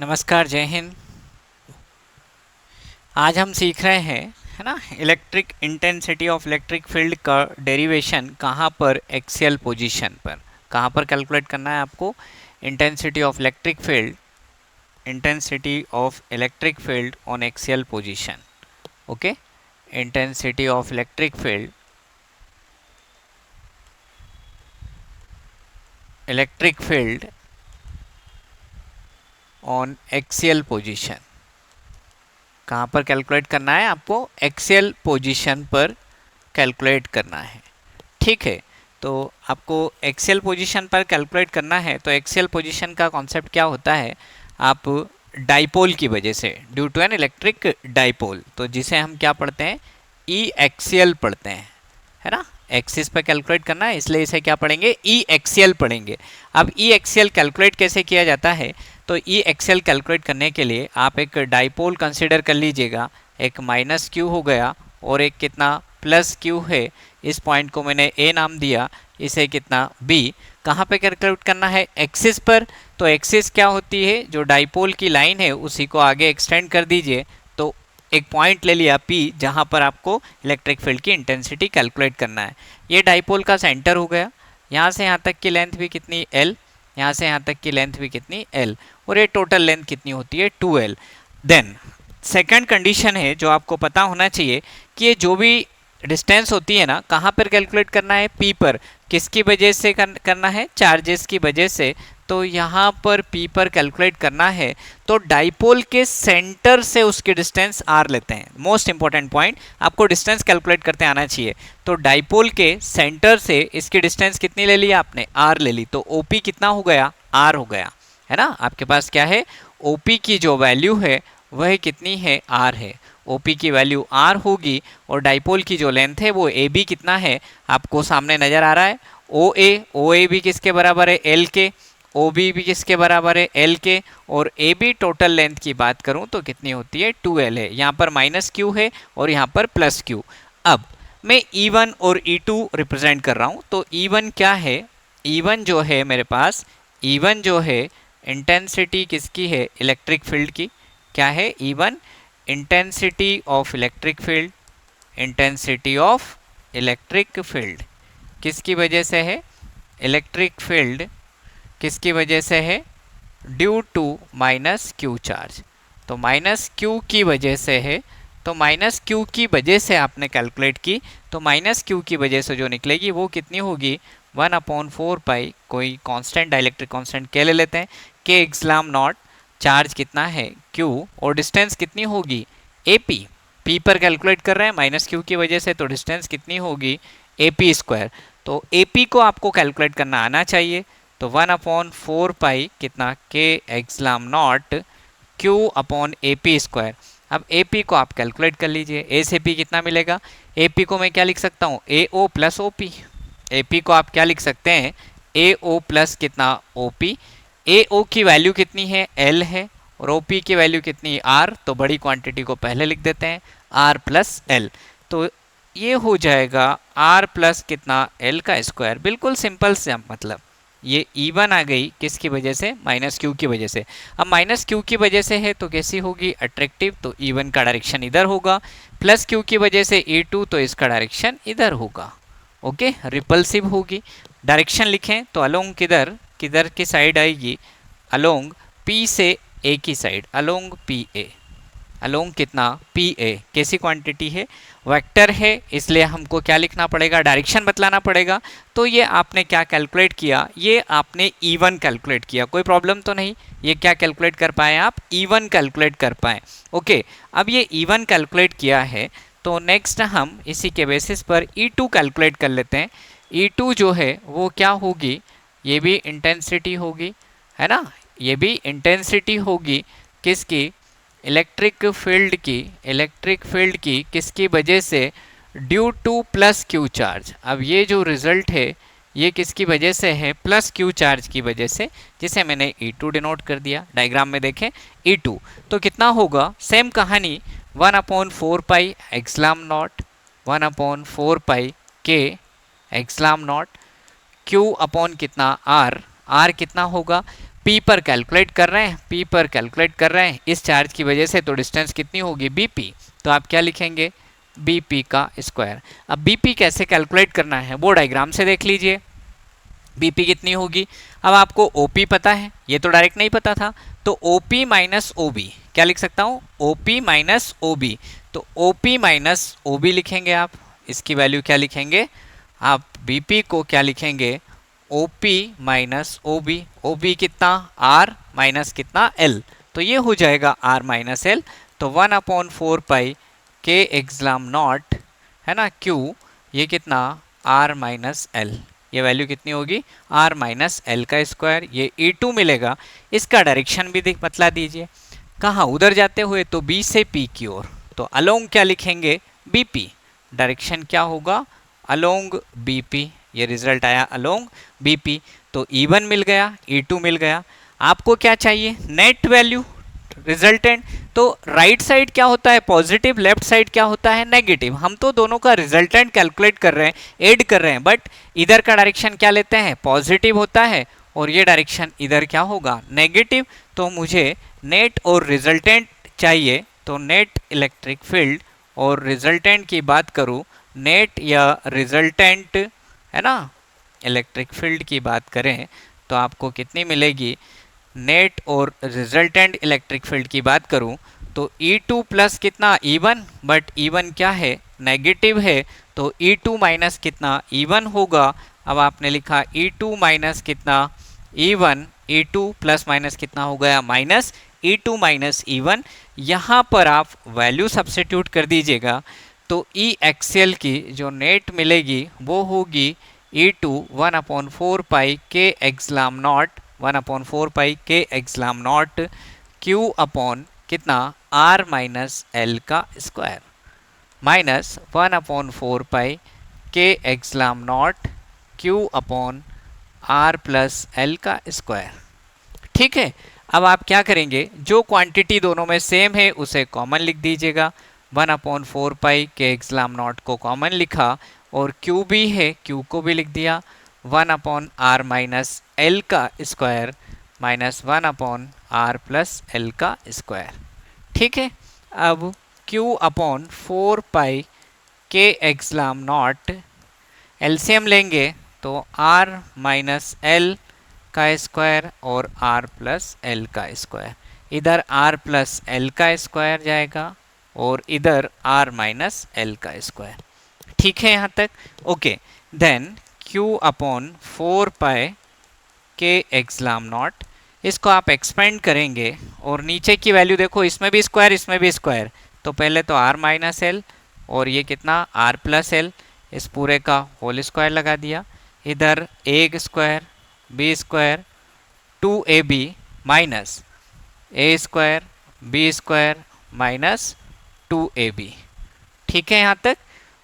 नमस्कार, जय हिंद। आज हम सीख रहे हैं, है ना, electric intensity of electric field का डेरिवेशन कहाँ पर, एक्सियल पोजीशन पर। कहाँ पर कैलकुलेट करना है आपको? Intensity of electric field, intensity of electric field on axial position. Okay, intensity of electric field, electric field on axial position. कहाँ पर कैलकुलेट करना है आपको? एक्सियल पोजीशन पर कैलकुलेट करना है। ठीक है, तो आपको एक्सियल पोजीशन पर कैलकुलेट करना है। तो एक्सियल पोजीशन का कॉन्सेप्ट क्या होता है? आप डाइपोल की वजह से, due to an electric dipole, तो जिसे हम क्या पढ़ते हैं? ई एक्सियल पढ़ते हैं, है ना। एक्सिस पर कैलकुलेट करना है, इसलिए इसे क्या पढ़ेंगे? ई एक्सियल पढ़ेंगे। अब ई एक्सियल कैलकुलेट कैसे किया जाता है? तो ई एक्सियल कैलकुलेट करने के लिए आप एक डाइपोल कंसिडर कर लीजिएगा। एक माइनस क्यू हो गया और एक कितना प्लस क्यू है। इस पॉइंट को मैंने ए नाम दिया, इसे कितना बी। कहाँ पे कैलकुलेट करना है? एक्सिस पर। तो एक्सिस क्या होती है? जो डाइपोल की लाइन है उसी को आगे एक्सटेंड कर दीजिए। तो एक पॉइंट ले लिया P, जहाँ पर आपको इलेक्ट्रिक फील्ड की इंटेंसिटी कैलकुलेट करना है। ये डाइपोल का सेंटर हो गया। यहाँ से यहाँ तक की लेंथ भी कितनी? L। यहाँ से यहाँ तक की लेंथ भी कितनी? L। और ये टोटल लेंथ कितनी होती है? 2L। देन सेकंड कंडीशन है जो आपको पता होना चाहिए कि ये जो भी डिस्टेंस होती है ना, कहाँ पर कैलकुलेट करना है? P पर। किसकी वजह से करना है? चार्जेस की वजह से। तो यहाँ पर P पर कैलकुलेट करना है तो डाइपोल के सेंटर से उसकी डिस्टेंस R लेते हैं। मोस्ट इंपॉर्टेंट पॉइंट, आपको डिस्टेंस कैलकुलेट करते आना चाहिए। तो डाइपोल के सेंटर से इसकी डिस्टेंस कितनी ले ली आपने? R ले ली। तो OP कितना हो गया? R हो गया, है ना। आपके पास क्या है? OP की जो वैल्यू है वह कितनी है? R है। OP की वैल्यू R होगी और डाइपोल की जो लेंथ है वो AB कितना है? आपको सामने नजर आ रहा है, OA भी किसके बराबर है? L के। OB भी किसके बराबर है? L के। और AB टोटल लेंथ की बात करूं तो कितनी होती है? 2L है। यहाँ पर माइनस क्यू है और यहाँ पर प्लस क्यू। अब मैं E1 और E2 रिप्रेजेंट कर रहा हूं। तो E1 क्या है? E1 जो है मेरे पास, E1 जो है इंटेंसिटी किसकी है? इलेक्ट्रिक फील्ड की। क्या है? E1 intensity of electric field, intensity of electric field किसकी वजह से है? इलेक्ट्रिक फील्ड किसकी वजह से है? Due to minus Q charge. तो माइनस क्यू की वजह से है। तो माइनस क्यू की वजह से आपने कैलकुलेट की, तो माइनस क्यू की वजह से जो निकलेगी वो कितनी होगी? 1/4 पाई, कोई कांस्टेंट, डाइलेक्ट्रिक कांस्टेंट के ले लेते हैं, के एप्सिलॉन नॉट। चार्ज कितना है? क्यू। और डिस्टेंस कितनी होगी? AP। P पर कैलकुलेट कर रहे हैं माइनस क्यू की वजह से, तो डिस्टेंस कितनी होगी? AP square. तो AP को आपको कैलकुलेट करना आना चाहिए। तो 1/4 पाई कितना? के epsilon not Q upon AP square. अब AP को आप कैलकुलेट कर लीजिए। A से P कितना मिलेगा? AP को मैं क्या लिख सकता हूँ? AO plus OP। AP को आप क्या लिख सकते हैं? AO प्लस कितना? OP। AO की वैल्यू कितनी है? L है। और OP की वैल्यू कितनी? R। तो बड़ी क्वांटिटी को पहले लिख देते हैं, R प्लस L। तो ये हो जाएगा R प्लस कितना? L का स्क्वायर। बिल्कुल सिंपल से, मतलब ये E1 आ गई किसकी वजह से? माइनस क्यू की वजह से। अब माइनस क्यू की वजह से है तो कैसी होगी? अट्रैक्टिव। तो E1 का डायरेक्शन इधर होगा। प्लस क्यू की वजह से E2, तो इसका डायरेक्शन इधर होगा। ओके, रिपल्सिव होगी। डायरेक्शन लिखें तो अलोंग किधर किधर की साइड आएगी? अलोंग P से A की साइड, अलोंग PA। अलोंग कितना? PA। कैसी क्वांटिटी है? वेक्टर है, इसलिए हमको क्या लिखना पड़ेगा? डायरेक्शन बतलाना पड़ेगा। तो ये आपने क्या कैलकुलेट किया? ये आपने E1 कैलकुलेट किया। कोई प्रॉब्लम तो नहीं? ये क्या कैलकुलेट कर पाए आप? E1 कैलकुलेट कर पाए। ओके, अब ये E1 कैलकुलेट किया है तो नेक्स्ट हम इसी के बेसिस पर E2 कैलकुलेट कर लेते हैं। E2 जो है वो क्या होगी? ये भी इंटेंसिटी होगी, है ना। ये भी इंटेंसिटी होगी किसकी? इलेक्ट्रिक फील्ड की। इलेक्ट्रिक फील्ड की किसकी वजह से? Due two plus Q charge. अब ये जो रिजल्ट है ये किसकी वजह से है? प्लस क्यू चार्ज की वजह से, जिसे मैंने E2 डिनोट कर दिया। डायग्राम में देखें E2 तो कितना होगा? सेम कहानी, 1/4 पाई एप्सिलॉन नॉट, 1/4 पाई के एप्सिलॉन नॉट, क्यू अपॉन कितना? R। R कितना होगा? पी पर कैलकुलेट कर रहे हैं, पी पर कैलकुलेट कर रहे हैं इस चार्ज की वजह से, तो डिस्टेंस कितनी होगी बीपी, तो आप क्या लिखेंगे बीपी का स्क्वायर। अब बीपी कैसे कैलकुलेट करना है वो डायग्राम से देख लीजिए, बीपी कितनी होगी। अब आपको ओपी पता है, ये तो डायरेक्ट नहीं पता था, तो ओपी माइनस ओबी क्या लिख सकता हूँ, ओपी माइनस ओबी, तो ओपी माइनस ओबी लिखेंगे आप, इसकी वैल्यू क्या लिखेंगे आप, बीपी को क्या लिखेंगे ओपी माइनस ओबी, ओबी कितना आर माइनस कितना एल, तो ये हो जाएगा आर माइनस एल, तो 1/4 पाई के एग्जाम नॉट है ना क्यू, ये कितना आर माइनस एल, ये वैल्यू कितनी होगी आर माइनस एल का स्क्वायर, ये E2 मिलेगा। इसका डायरेक्शन भी बतला दीजिए, कहाँ उधर जाते हुए, तो बी से पी की ओर, तो अलोंग क्या लिखेंगे बीपी, डायरेक्शन क्या होगा अलोंग बीपी, ये रिजल्ट आया अलोंग बीपी, तो E1 मिल गया E2 मिल गया। आपको क्या चाहिए नेट वैल्यू रिजल्टेंट, तो राइट साइड क्या होता है पॉजिटिव, लेफ्ट साइड क्या होता है नेगेटिव, हम तो दोनों का रिजल्टेंट कैलकुलेट कर रहे हैं, ऐड कर रहे हैं, बट इधर का डायरेक्शन क्या लेते हैं पॉजिटिव होता है और ये डायरेक्शन इधर क्या होगा नेगेटिव, तो मुझे नेट और रिजल्टेंट चाहिए, तो नेट इलेक्ट्रिक फील्ड और रिजल्टेंट की बात करूं, नेट या रिजल्टेंट है ना इलेक्ट्रिक फील्ड की बात करें तो आपको कितनी मिलेगी, नेट और रिजल्टेंट इलेक्ट्रिक फील्ड की बात करूं तो E2 प्लस कितना E1, बट E1 क्या है नेगेटिव है, तो E2 माइनस कितना E1 होगा। अब आपने लिखा E2 माइनस कितना E1, E2 प्लस माइनस कितना हो गया माइनस E2 माइनस E1, यहाँ पर आप वैल्यू सब्स्टिट्यूट कर दीजिएगा, तो E एक्सियल की जो नेट मिलेगी वो होगी E2 1/4 पाई के एग्जाम नॉट, 1/4 पाई के एग्जाम नॉट क्यू अपॉन कितना आर माइनस एल का स्क्वायर, माइनस 1/4 पाई के epsilon naught Q upon R plus L का स्क्वायर। ठीक है, अब आप क्या करेंगे, जो क्वांटिटी दोनों में सेम है उसे कॉमन लिख दीजिएगा, 1/4 पाई के एग्जाम नॉट को कॉमन लिखा और क्यू भी है क्यू को भी लिख दिया, 1/r माइनस एल का square minus 1/r plus L का स्क्वायर। ठीक है, अब q अपॉन 4 पाई के एग्जाम नॉट एलसीएम लेंगे तो r माइनस एल का स्क्वायर और r प्लस एल का स्क्वायर, इधर r प्लस एल का स्क्वायर जाएगा और इधर r माइनस एल का स्क्वायर। ठीक है यहाँ तक, okay. Then q upon 4 pi के एग्जाम नॉट, इसको आप एक्सपेंड करेंगे और नीचे की वैल्यू देखो, इसमें भी स्क्वायर इसमें भी स्क्वायर, तो पहले तो r माइनस एल और ये कितना r प्लस एल, इस पूरे का होल स्क्वायर लगा दिया, इधर a square b square 2ab minus a square b square minus 2ab। ठीक है यहाँ तक,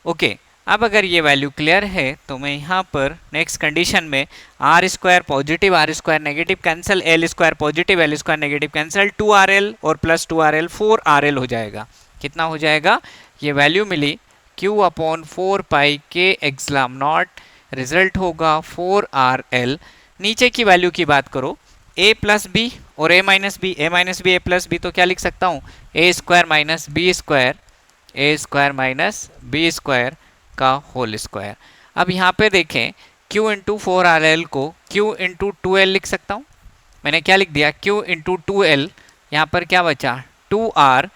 ओके। अब अगर ये वैल्यू क्लियर है तो मैं यहाँ पर नेक्स्ट कंडीशन में R square positive R square negative cancel, L square positive L square negative cancel, 2rl और प्लस 2rl 4rl हो जाएगा, कितना हो जाएगा, ये वैल्यू मिली q अपॉन 4 पाई के एग्जाम नॉट, रिजल्ट होगा 4rl। नीचे की वैल्यू की बात करो a प्लस बी और a minus B, a minus B a plus B, तो क्या लिख सकता हूँ a square minus B square, a square minus B square का होल स्क्वायर। अब यहाँ पे देखें q इंटू 4rl को q इंटू 2l लिख सकता हूँ, मैंने क्या लिख दिया q इंटू 2l, यहाँ पर क्या बचा 2r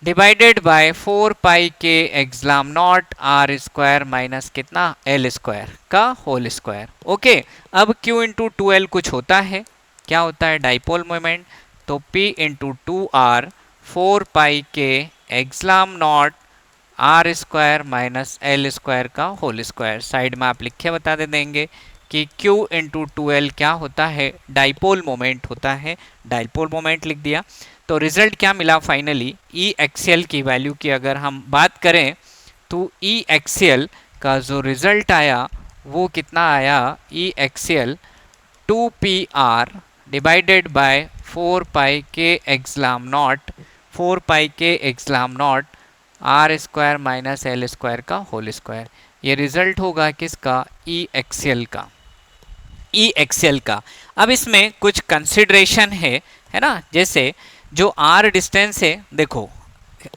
डिवाइडेड बाय 4 पाई के epsilon naught R square minus कितना एल स्क्वायर का होल स्क्वायर। ओके, अब q इंटू 2l कुछ होता है, क्या होता है डाइपोल मोमेंट, तो p इंटू 2r 4 पाई के epsilon naught R square minus L square का होल स्क्वायर। साइड में आप लिख के बता देंगे कि q इंटू 2l क्या होता है डाइपोल मोमेंट होता है, डाइपोल मोमेंट लिख दिया। तो रिजल्ट क्या मिला फाइनली, ई एक्सियल की वैल्यू की अगर हम बात करें तो ई एक्सियल का जो रिजल्ट आया वो कितना आया, E axial 2pr divided by 4 pi के एग्जाम नॉट, 4 पाई के epsilon naught R square minus L square का होल स्क्वायर, ये रिजल्ट होगा किसका ई एक्सियल का। ई एक्सएल का। अब इसमें कुछ कंसिडरेशन है ना, जैसे जो आर डिस्टेंस है, देखो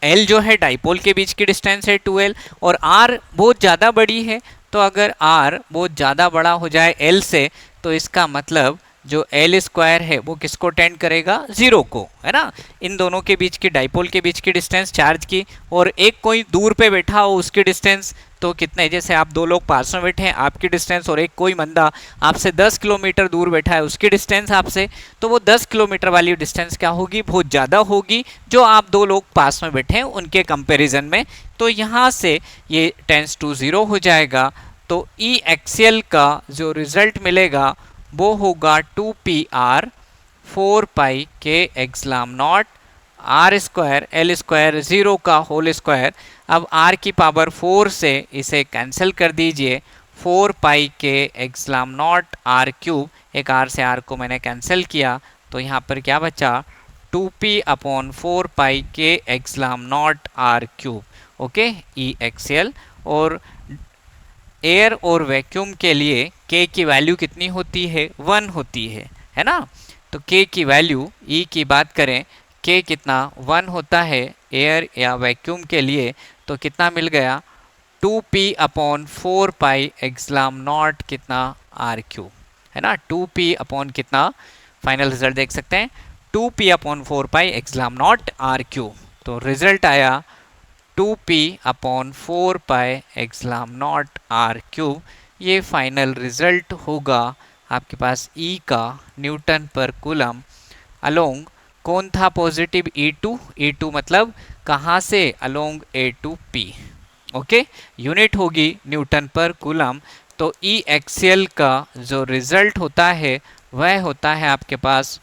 एल जो है डाइपोल के बीच की डिस्टेंस है 2l, और आर बहुत ज़्यादा बड़ी है, तो अगर आर बहुत ज़्यादा बड़ा हो जाए एल से, तो इसका मतलब जो एल स्क्वायर है वो किसको टेंड करेगा, जीरो को, है ना। इन दोनों के बीच की, डाइपोल के बीच की डिस्टेंस चार्ज की, और एक कोई दूर पे बैठा हो उसकी डिस्टेंस, तो कितने, जैसे आप दो लोग पास में बैठे हैं आपकी डिस्टेंस, और एक कोई बंदा आपसे 10 किलोमीटर दूर बैठा है उसकी डिस्टेंस आपसे, तो वो 10 किलोमीटर वाली डिस्टेंस क्या होगी, बहुत ज़्यादा होगी जो आप दो लोग पास में बैठे हैं उनके कंपैरिजन में। तो यहाँ से ये टेंस टू जीरो हो जाएगा। तो ई एक्सियल का जो रिजल्ट मिलेगा वो होगा 2pr 4 के epsilon naught R square L square zero का होल स्क्वायर। अब r की पावर 4 से इसे कैंसिल कर दीजिए, 4 के एक्सलाम नॉट आर क्यूब, एक r से r को मैंने कैंसिल किया, तो यहाँ पर क्या बचा, 2p अपॉन 4 के epsilon naught R cube. Okay, E axial. और एयर और वैक्यूम के लिए k की वैल्यू कितनी होती है, 1 होती है ना। तो k की वैल्यू, e की बात करें, k कितना 1 होता है एयर या वैक्यूम के लिए, तो कितना मिल गया, 2p अपॉन 4 एक्सलाम नॉट कितना आर क्यूब, है ना। 2p अपॉन कितना, फाइनल रिजल्ट देख सकते हैं, 2p upon 4 epsilon naught R cube. तो रिजल्ट आया 2p upon 4 epsilon naught R cube. ये फाइनल रिजल्ट होगा आपके पास E का न्यूटन पर कूलम अलोंग, कौन था पॉजिटिव, E2, E2 मतलब कहाँ से, along A to P। Okay, unit होगी न्यूटन पर कूलम। तो ई एक्सियल का जो रिजल्ट होता है वह होता है आपके पास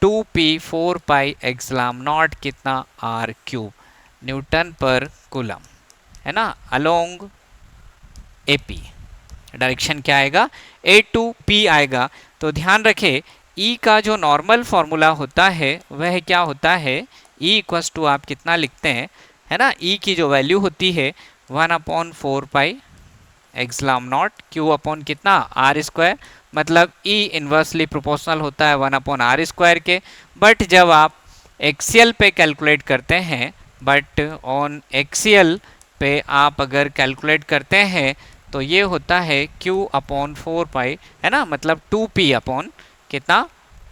2p 4 एक्सलाम नॉट कितना are cube Newton per coulomb, है ना, अलोंग एपी। डायरेक्शन क्या आएगा, ए टू पी आएगा। तो ध्यान रखें ई का जो नॉर्मल फॉर्मूला होता है वह क्या होता है, ई इक्वस टू आप कितना लिखते हैं, है ना, ई की जो वैल्यू होती है 1/4 एक्सलाम नॉट क्यू अपॉन कितना आर स्क्वायर, मतलब ई इन्वर्सली प्रोपोर्शनल होता है 1/r स्क्वायर के। बट जब आप एक्सियल पे कैलकुलेट करते हैं, बट ऑन एक्सियल पे आप अगर कैलकुलेट करते हैं तो ये होता है q अपॉन 4 है ना, मतलब 2p अपॉन कितना,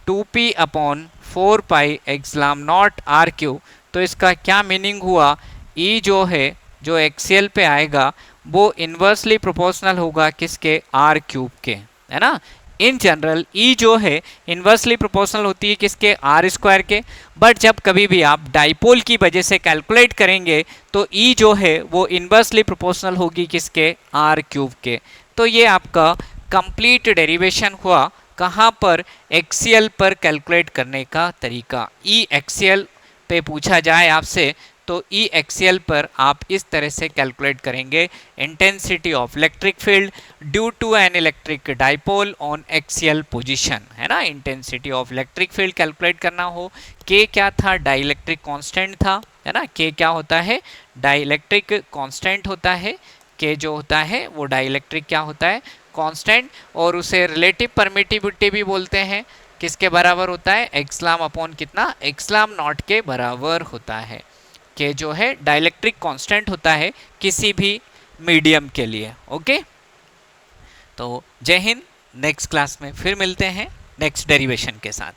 2p upon 4 epsilon naught R cube. तो इसका क्या मीनिंग हुआ, e जो है जो एक्सियल पे आएगा वो इन्वर्सली प्रोपोर्शनल होगा किसके, आर क्यूब के, है ना। इन जनरल ई जो है इन्वर्सली प्रोपोर्शनल होती है किसके, आर स्क्वायर के। बट जब कभी भी आप डाइपोल की वजह से कैलकुलेट करेंगे तो ई जो है वो इन्वर्सली प्रोपोर्शनल होगी किसके, आर क्यूब के। तो ये आपका कंप्लीट डेरिवेशन हुआ कहाँ पर, एक्सियल पर कैलकुलेट करने का तरीका। ई एक्सियल पे पूछा जाए आपसे तो ई एक्सियल पर आप इस तरह से कैलकुलेट करेंगे, intensity of electric field due to an electric dipole on axial position, है ना। Intensity of electric field calculate करना हो, के क्या था, डाइलेक्ट्रिक कांस्टेंट था, है ना। के क्या होता है, डाइलेक्ट्रिक कांस्टेंट होता है, के जो होता है वो डाइलेक्ट्रिक क्या होता है, कांस्टेंट, और उसे रिलेटिव परमिटिविटी भी बोलते हैं। किसके बराबर होता है, एक्सलाम अपॉन कितना, एक्सलाम नॉट के बराबर होता है। के जो है डाइलेक्ट्रिक कांस्टेंट होता है किसी भी मीडियम के लिए। ओके, तो जय हिंद, नेक्स्ट क्लास में फिर मिलते हैं नेक्स्ट डेरिवेशन के साथ।